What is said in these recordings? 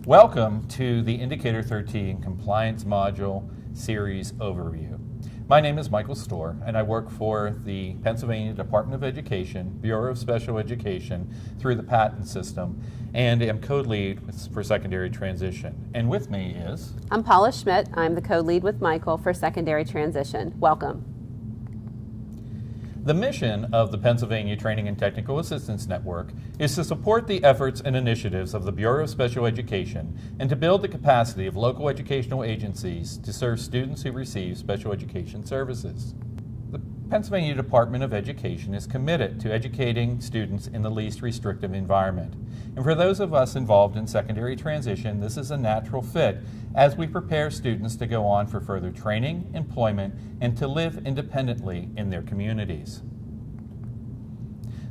Welcome to the Indicator 13 Compliance Module Series Overview. My name is Michael Storr, and I work for the Pennsylvania Department of Education, Bureau of Special Education, through the patent system, and am code lead for secondary transition. And with me is... I'm Paula Schmidt. I'm the code lead with Michael for secondary transition. Welcome. The mission of the Pennsylvania Training and Technical Assistance Network is to support the efforts and initiatives of the Bureau of Special Education and to build the capacity of local educational agencies to serve students who receive special education services. The Pennsylvania Department of Education is committed to educating students in the least restrictive environment. And for those of us involved in secondary transition, this is a natural fit as we prepare students to go on for further training, employment, and to live independently in their communities.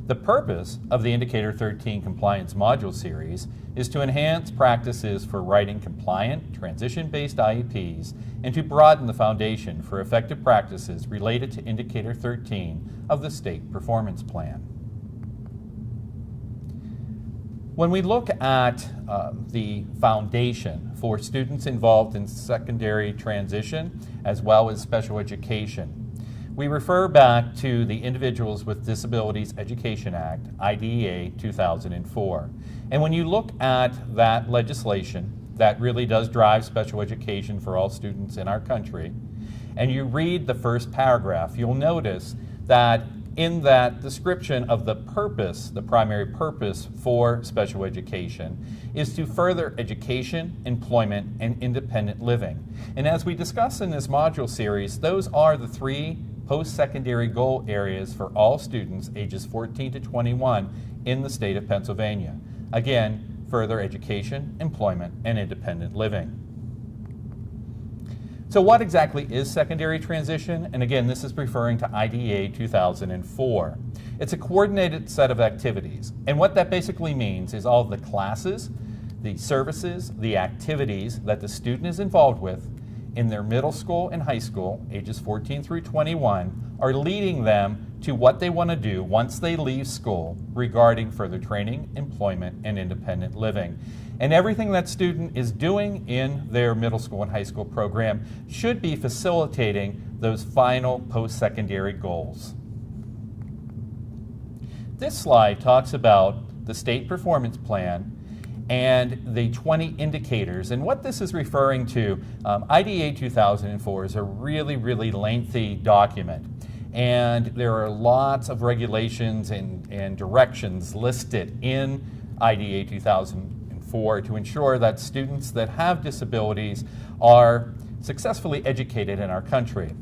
The purpose of the Indicator 13 Compliance Module Series is to enhance practices for writing compliant, transition-based IEPs and to broaden the foundation for effective practices related to Indicator 13 of the State Performance Plan. When we look at the foundation for students involved in secondary transition as well as special education, we refer back to the Individuals with Disabilities Education Act, IDEA 2004. And when you look at that legislation that really does drive special education for all students in our country, and you read the first paragraph, you'll notice that in that description of the purpose, the primary purpose for special education is to further education, employment, and independent living. And as we discuss in this module series, those are the three post-secondary goal areas for all students ages 14 to 21 in the state of Pennsylvania. Again, further education, employment, and independent living. So what exactly is secondary transition? And again, this is referring to IDEA 2004. It's a coordinated set of activities. And what that basically means is all the classes, the services, the activities that the student is involved with in their middle school and high school, ages 14 through 21, are leading them to what they want to do once they leave school regarding further training, employment, and independent living. And everything that student is doing in their middle school and high school program should be facilitating those final post-secondary goals. This slide talks about the state performance plan and the 20 indicators. And what this is referring to, IDEA 2004 is a really lengthy document. And there are lots of regulations and directions listed in IDEA 2004 to ensure that students that have disabilities are successfully educated in our country.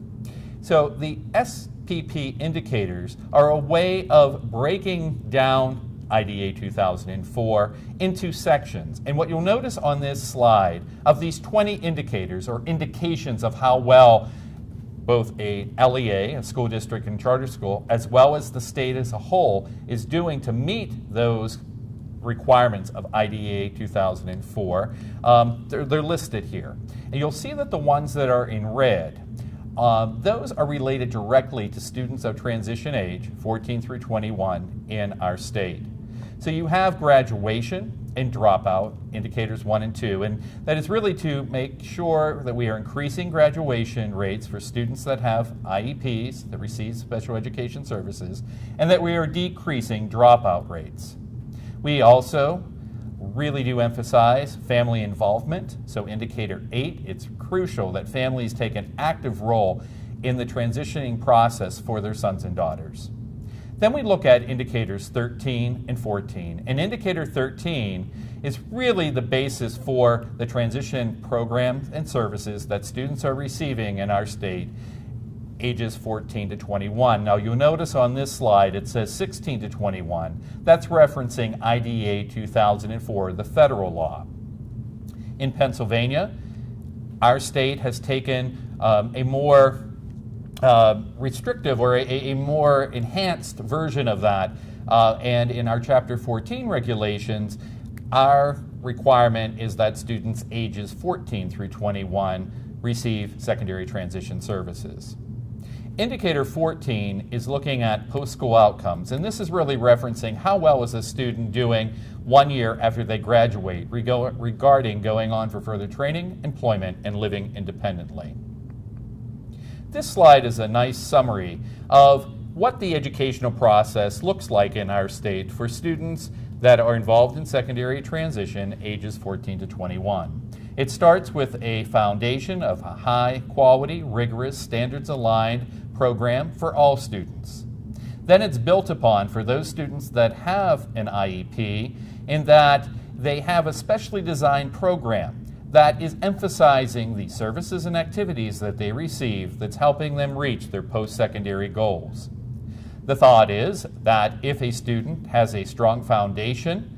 So the SPP indicators are a way of breaking down IDEA 2004 into sections. And what you'll notice on this slide of these 20 indicators or indications of how well both a LEA, a school district and charter school, as well as the state as a whole is doing to meet those requirements of IDEA 2004, they're listed here. And you'll see that the ones that are in red, those are related directly to students of transition age, 14 through 21, in our state. So you have graduation and dropout, indicators 1 and 2, and that is really to make sure that we are increasing graduation rates for students that have IEPs, that receive special education services, and that we are decreasing dropout rates. We also really do emphasize family involvement. So indicator 8, it's crucial that families take an active role in the transitioning process for their sons and daughters. Then we look at indicators 13 and 14. And indicator 13 is really the basis for the transition programs and services that students are receiving in our state ages 14 to 21. Now you'll notice on this slide it says 16 to 21. That's referencing IDEA 2004, the federal law. In Pennsylvania, our state has taken a more restrictive or a more enhanced version of that. And in our Chapter 14 regulations, our requirement is that students ages 14 through 21 receive secondary transition services. Indicator 14 is looking at post-school outcomes, and this is really referencing how well is a student doing 1 year after they graduate regarding going on for further training, employment, and living independently. This slide is a nice summary of what the educational process looks like in our state for students that are involved in secondary transition ages 14 to 21. It starts with a foundation of a high-quality, rigorous, standards-aligned program for all students. Then it's built upon for those students that have an IEP in that they have a specially designed program that is emphasizing the services and activities that they receive that's helping them reach their post-secondary goals. The thought is that if a student has a strong foundation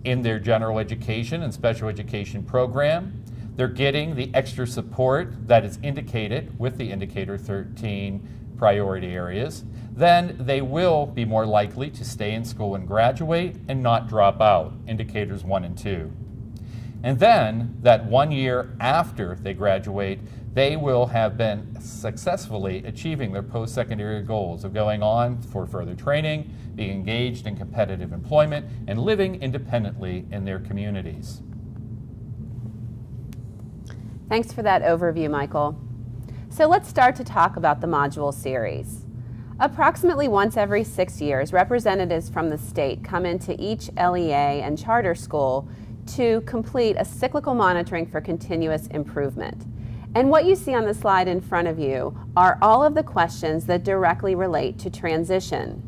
in their general education and special education program, they're getting the extra support that is indicated with the Indicator 13 priority areas, then they will be more likely to stay in school and graduate and not drop out, Indicators 1 and 2. And then, that 1 year after they graduate, they will have been successfully achieving their post-secondary goals of going on for further training, being engaged in competitive employment, and living independently in their communities. Thanks for that overview, Michael. So let's start to talk about the module series. Approximately once every 6 years, representatives from the state come into each LEA and charter school to complete a cyclical monitoring for continuous improvement. And what you see on the slide in front of you are all of the questions that directly relate to transition.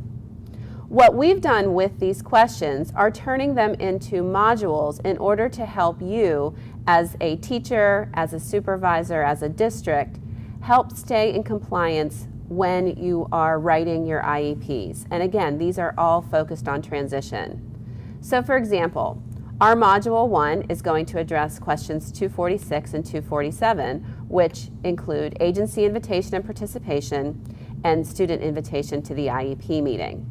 What we've done with these questions are turning them into modules in order to help you as a teacher, as a supervisor, as a district, help stay in compliance when you are writing your IEPs. And again, these are all focused on transition. So for example, our Module 1 is going to address questions 246 and 247, which include agency invitation and participation and student invitation to the IEP meeting.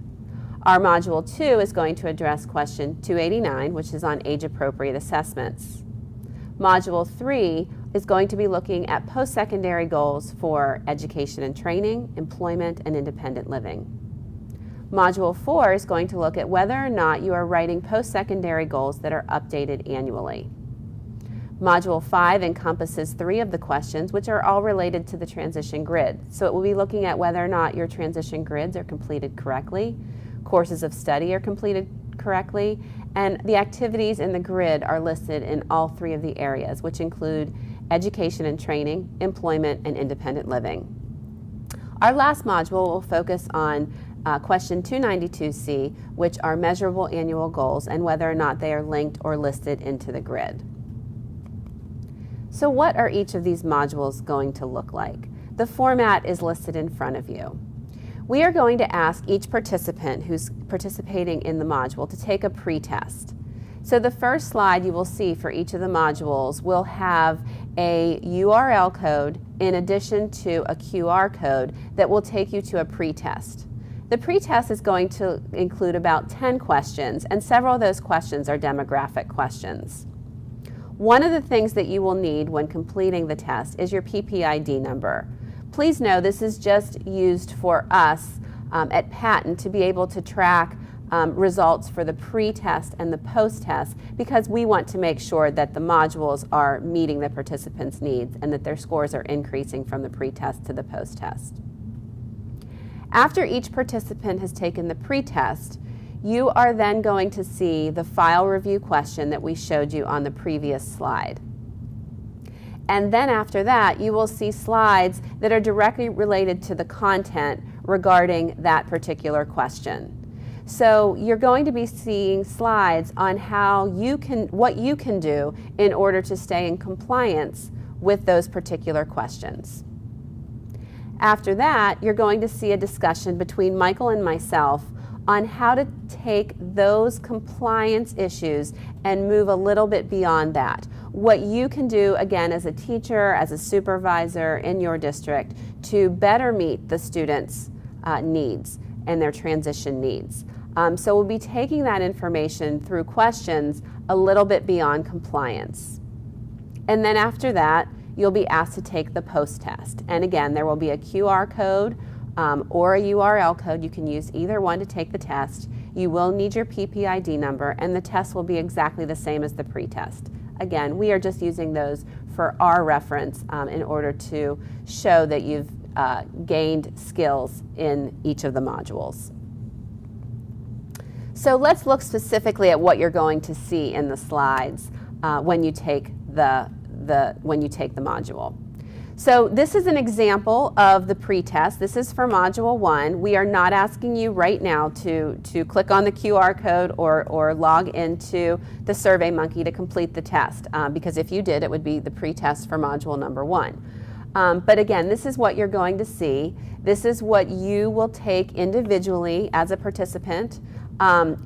Our Module 2 is going to address question 289, which is on age-appropriate assessments. Module 3 is going to be looking at post-secondary goals for education and training, employment, and independent living. Module 4 is going to look at whether or not you are writing post-secondary goals that are updated annually. Module 5 encompasses 3 of the questions, which are all related to the transition grid. So it will be looking at whether or not your transition grids are completed correctly, courses of study are completed correctly, and the activities in the grid are listed in all 3 of the areas, which include education and training, employment, and independent living. Our last module will focus on question 292C, which are measurable annual goals and whether or not they are linked or listed into the grid. So what are each of these modules going to look like? The format is listed in front of you. We are going to ask each participant who's participating in the module to take a pretest. So the first slide you will see for each of the modules will have a URL code in addition to a QR code that will take you to a pretest. The pretest is going to include about 10 questions, and several of those questions are demographic questions. One of the things that you will need when completing the test is your PPID number. Please know this is just used for us at Patent to be able to track results for the pre-test and the post-test, because we want to make sure that the modules are meeting the participants' needs and that their scores are increasing from the pre-test to the post-test. After each participant has taken the pre-test, you are then going to see the file review question that we showed you on the previous slide. And then after that, you will see slides that are directly related to the content regarding that particular question. So you're going to be seeing slides on how what you can do in order to stay in compliance with those particular questions. After that, you're going to see a discussion between Michael and myself on how to take those compliance issues and move a little bit beyond that. What you can do, again, as a teacher, as a supervisor in your district to better meet the students' needs and their transition needs. So we'll be taking that information through questions a little bit beyond compliance. And then after that, you'll be asked to take the post-test. And again, there will be a QR code or a URL code. You can use either one to take the test. You will need your PPID number, and the test will be exactly the same as the pretest. Again, we are just using those for our reference in order to show that you've gained skills in each of the modules. So let's look specifically at what you're going to see in the slides when you take the module. So this is an example of the pretest. This is for Module 1. We are not asking you right now to click on the QR code or log into the SurveyMonkey to complete the test, because if you did, it would be the pretest for Module number 1. But again, this is what you're going to see. This is what you will take individually as a participant.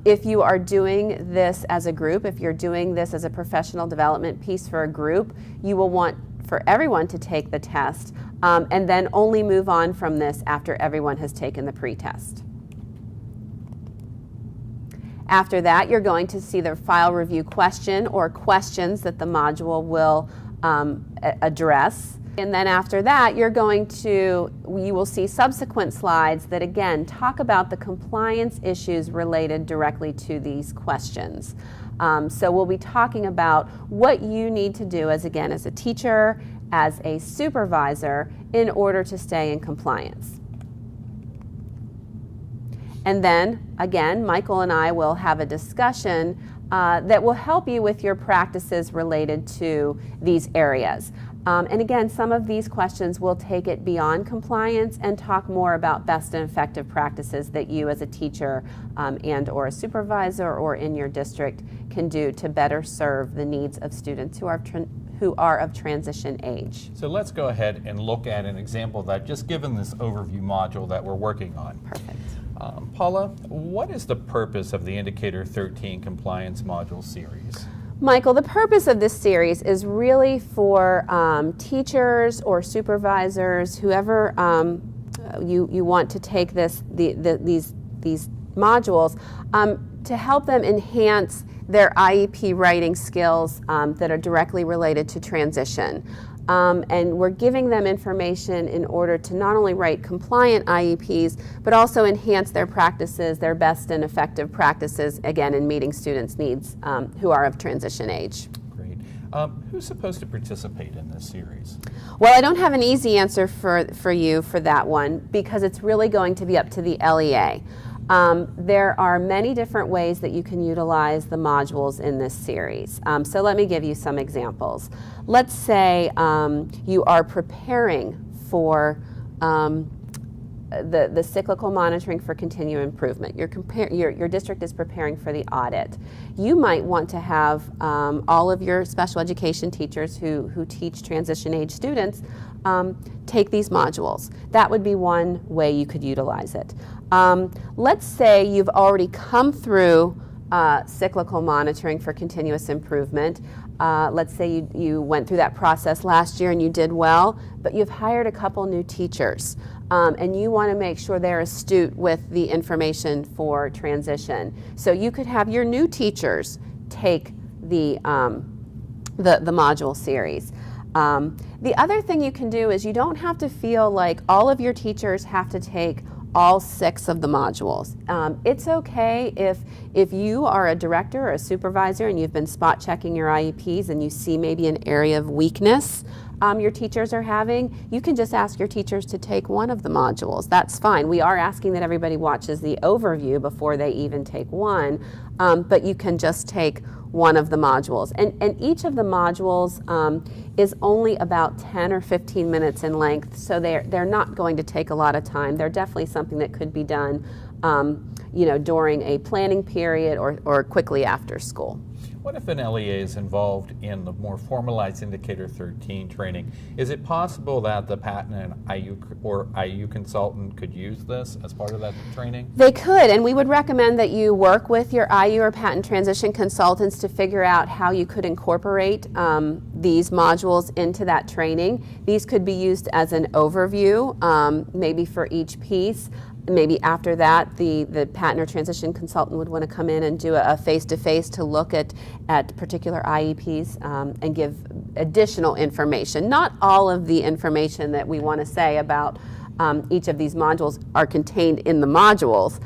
If you are doing this as a group, if you're doing this as a professional development piece for a group, you will want for everyone to take the test and then only move on from this after everyone has taken the pretest. After that, you're going to see the file review question or questions that the module will address. And then after that, you will see subsequent slides that again talk about the compliance issues related directly to these questions. So we'll be talking about what you need to do as a teacher, as a supervisor, in order to stay in compliance. And then again, Michael and I will have a discussion that will help you with your practices related to these areas. And again, some of these questions will take it beyond compliance and talk more about best and effective practices that you as a teacher and or a supervisor or in your district can do to better serve the needs of students who are of transition age. So let's go ahead and look at an example of that, just given this overview module that we're working on. Perfect. Paula, what is the purpose of the Indicator 13 Compliance Module series? Michael, the purpose of this series is really for teachers or supervisors, whoever you want to take these modules, to help them enhance their IEP writing skills that are directly related to transition. And we're giving them information in order to not only write compliant IEPs, but also enhance their practices, their best and effective practices, again, in meeting students' needs who are of transition age. Great. Who's supposed to participate in this series? Well, I don't have an easy answer for you for that one, because it's really going to be up to the LEA. There are many different ways that you can utilize the modules in this series. So let me give you some examples. Let's say you are preparing for the cyclical monitoring for continuous improvement. Your district is preparing for the audit. You might want to have all of your special education teachers who teach transition age students take these modules. That would be one way you could utilize it. Let's say you've already come through cyclical monitoring for continuous improvement. Let's say you went through that process last year and you did well, but you've hired a couple new teachers and you want to make sure they're astute with the information for transition. So you could have your new teachers take the module series. The other thing you can do is you don't have to feel like all of your teachers have to take all 6 of the modules. It's okay if you are a director or a supervisor and you've been spot checking your IEPs and you see maybe an area of weakness your teachers are having, you can just ask your teachers to take one of the modules. That's fine. We are asking that everybody watches the overview before they even take one, but you can just take one of the modules. And each of the modules is only about 10 or 15 minutes in length, so they're not going to take a lot of time. They're definitely something that could be done during a planning period or quickly after school. What if an LEA is involved in the more formalized Indicator 13 training? Is it possible that the patent and IU consultant could use this as part of that training? They could, and we would recommend that you work with your IU or patent transition consultants to figure out how you could incorporate these modules into that training. These could be used as an overview, maybe for each piece. Maybe after that, the patent or transition consultant would want to come in and do a face-to-face to look at particular IEPs and give additional information. Not all of the information that we want to say about each of these modules are contained in the modules,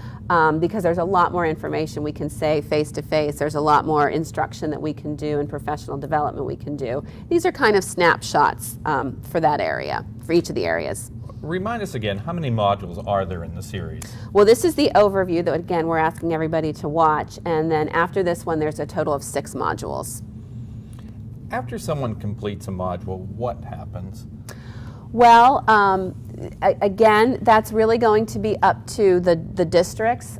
because there's a lot more information we can say face-to-face. There's a lot more instruction that we can do and professional development we can do. These are kind of snapshots for that area, for each of the areas. Remind us again, how many modules are there in the series? Well, this is the overview that, again, we're asking everybody to watch, and then after this one, there's a total of 6 modules. After someone completes a module, what happens? Well, again, that's really going to be up to the districts.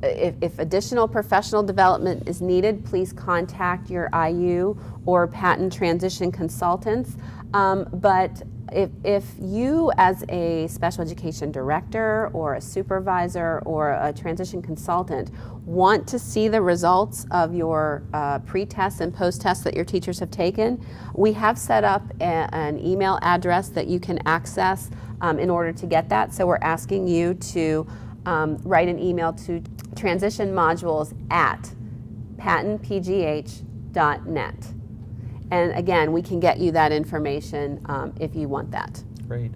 If additional professional development is needed, please contact your IU or patent transition consultants. But if you as a special education director or a supervisor or a transition consultant want to see the results of your pre-tests and post-tests that your teachers have taken, we have set up an email address that you can access in order to get that. So we're asking you to write an email to transitionmodules@patentpgh.net. And again, we can get you that information if you want that. Great.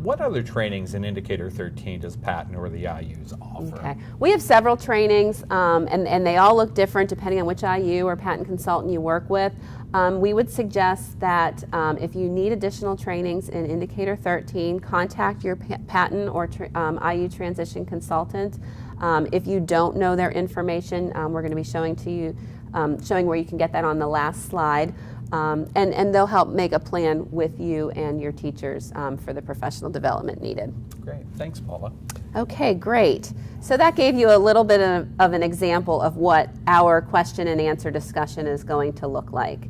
What other trainings in Indicator 13 does Patent or the IUs offer? Okay. We have several trainings, and they all look different depending on which IU or patent consultant you work with. We would suggest that if you need additional trainings in Indicator 13, contact your patent or IU transition consultant. If you don't know their information, we're going to be showing where you can get that on the last slide. And they'll help make a plan with you and your teachers for the professional development needed. Great. Thanks, Paula. Okay, great. So that gave you a little bit of an example of what our question and answer discussion is going to look like.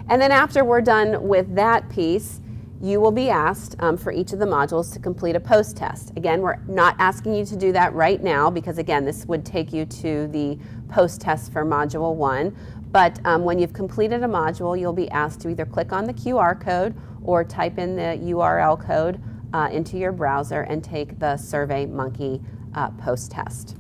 And then after we're done with that piece, you will be asked for each of the modules to complete a post-test. Again, we're not asking you to do that right now because, again, this would take you to the post-test for Module 1. But when you've completed a module, you'll be asked to either click on the QR code or type in the URL code into your browser and take the SurveyMonkey post-test.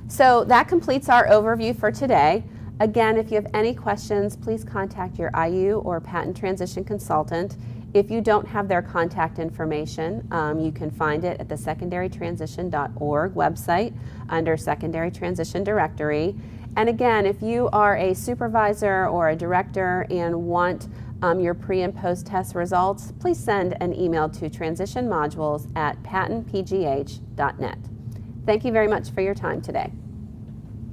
So that completes our overview for today. Again, if you have any questions, please contact your IU or patent transition consultant. If you don't have their contact information, you can find it at the secondarytransition.org website under Secondary Transition Directory. And again, if you are a supervisor or a director and want your pre and post test results, please send an email to transitionmodules@patentpgh.net. Thank you very much for your time today.